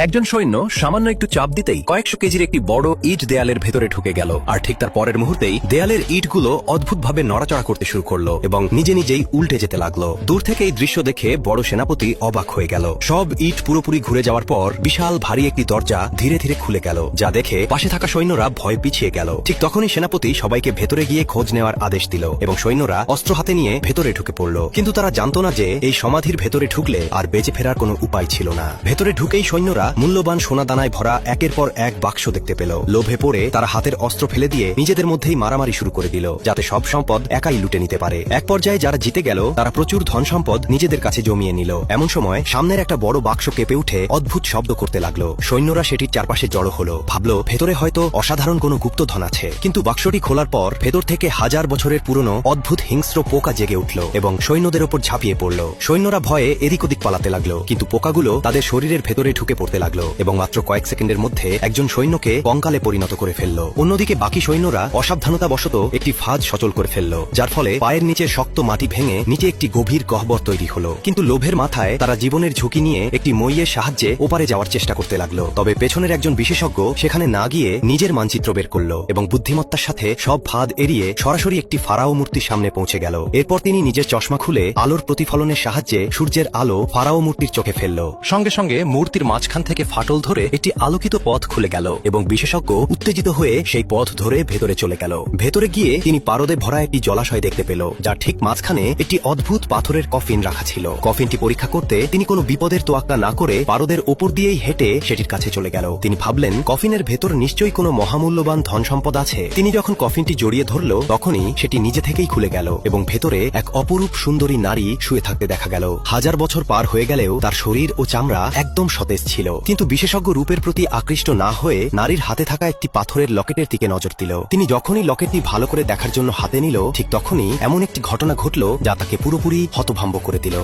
একজন সৈন্য সামান্য একটু চাপ দিতেই কয়েকশো কেজির একটি বড় ইট দেয়ালের ভেতরে ঢুকে গেল, আর ঠিক তার পরের মুহূর্তেই দেয়ালের ইটগুলো অদ্ভুতভাবে নড়াচড়া করতে শুরু করলো এবং নিজে নিজেই উল্টে যেতে লাগলো। দূর থেকে এই দৃশ্য দেখে বড় সেনাপতি অবাক হয়ে গেল। সব ইট পুরোপুরি ঘুরে যাওয়ার পর বিশাল ভারী একটি দরজা ধীরে ধীরে খুলে গেল, যা দেখে পাশে থাকা সৈন্যরা ভয় পিছিয়ে গেল। ঠিক তখনই সেনাপতি সবাইকে ভেতরে গিয়ে খোঁজ নেওয়ার আদেশ দিল এবং সৈন্যরা অস্ত্র হাতে নিয়ে ভেতরে ঢুকে পড়ল। কিন্তু তারা জানতো না যে এই সমাধির ভেতরে ঢুকলে আর বেঁচে ফেরার কোনো উপায় ছিল না। ভেতরে ঢুকেই সৈন্যরা মূল্যবান সোনা দানায় ভরা একের পর এক বাক্স দেখতে পেল। লোভে পড়ে তারা হাতের অস্ত্র ফেলে দিয়ে নিজেদের মধ্যেই মারামারি শুরু করে দিল, যাতে সব সম্পদ একাই লুটে নিতে পারে। এক পর্যায়ে যারা জিতে গেল তারা প্রচুর ধন সম্পদ নিজেদের কাছে জমিয়ে নিল। এমন সময় সামনের একটা বড় বাক্স কেঁপে উঠে অদ্ভুত শব্দ করতে লাগলো। সৈন্যরা সেটির চারপাশে জড়ো হলো, ভাবলো ভেতরে হয়তো অসাধারণ কোনো গুপ্তধন আছে। কিন্তু বাক্সটি খোলার পর ভেতর থেকে হাজার বছরের পুরনো অদ্ভুত হিংস্র পোকা জেগে উঠল এবং সৈন্যদের ওপর ঝাঁপিয়ে পড়ল। সৈন্যরা ভয়ে এদিক ওদিক পালাতে লাগলো, কিন্তু পোকাগুলো তাদের শরীরের ভেতরে ঢুকে পড়তে লাগলো এবং মাত্র কয়েক সেকেন্ডের মধ্যে একজন সৈন্যকে কঙ্কালে পরিণত করে ফেলল। অন্যদিকে বাকি সৈন্যরা অসাবধানতাবশত একটি ফাঁদ সচল করে ফেলল, যার ফলে পায়ের নিচে শক্ত মাটি ভেঙে নিচে একটি গভীর গহ্বর তৈরি হলো। কিন্তু লোভের মাথায় তারা জীবনের ঝুঁকি নিয়ে একটি মইয়ের সাহায্যে ওপারে যাওয়ার চেষ্টা করতে লাগলো। তবে পেছনের একজন বিশেষজ্ঞ সেখানে না গিয়ে নিজের মানচিত্র বের করলো এবং বুদ্ধিমত্তার সাথে সব ফাঁদ এড়িয়ে সরাসরি একটি ফারাও মূর্তির সামনে পৌঁছে গেল। এরপর তিনি নিজের চশমা খুলে আলোর প্রতিফলনের সাহায্যে সূর্যের আলো ফারাও মূর্তির চোখে ফেলল। সঙ্গে সঙ্গে মূর্তির মাঝখান থেকে ফাটল ধরে একটি আলোকিত পথ খুলে গেল এবং বিশেষজ্ঞ উত্তেজিত হয়ে সেই পথ ধরে ভেতরে চলে গেল। ভেতরে গিয়ে তিনি পারদে ভরা একটি জলাশয় দেখতে পেল, যার ঠিক মাঝখানে একটি অদ্ভুত পাথরের কফিন রাখা ছিল। কফিনটি পরীক্ষা করতে তিনি কোনো বিপদের তোয়াক্কা না করে পারদের ওপর দিয়েই হেঁটে সেটির কাছে চলে গেল। তিনি ভাবলেন কফিনের ভেতর নিশ্চয়ই কোনো মহামূল্যবান ধন সম্পদ আছে। তিনি যখন কফিনটি জড়িয়ে ধরল তখনই সেটি নিজে থেকেই খুলে গেল এবং ভেতরে এক অপরূপ সুন্দরী নারী শুয়ে থাকতে দেখা গেল। হাজার বছর পার হয়ে গেলেও তার শরীর ও চামড়া একদম সতেজ ছিল। কিন্তু বিশেষজ্ঞ রূপের প্রতি আকৃষ্ট না হয়ে নারীর হাতে থাকা একটি পাথরের লকেটের দিকে নজর দিল। তিনি যখনই লকেটটি ভালো করে দেখার জন্য হাতে নিল, ঠিক তখনই এমন একটি ঘটনা ঘটল যা তাকে পুরোপুরি হতভম্ব করে দিল।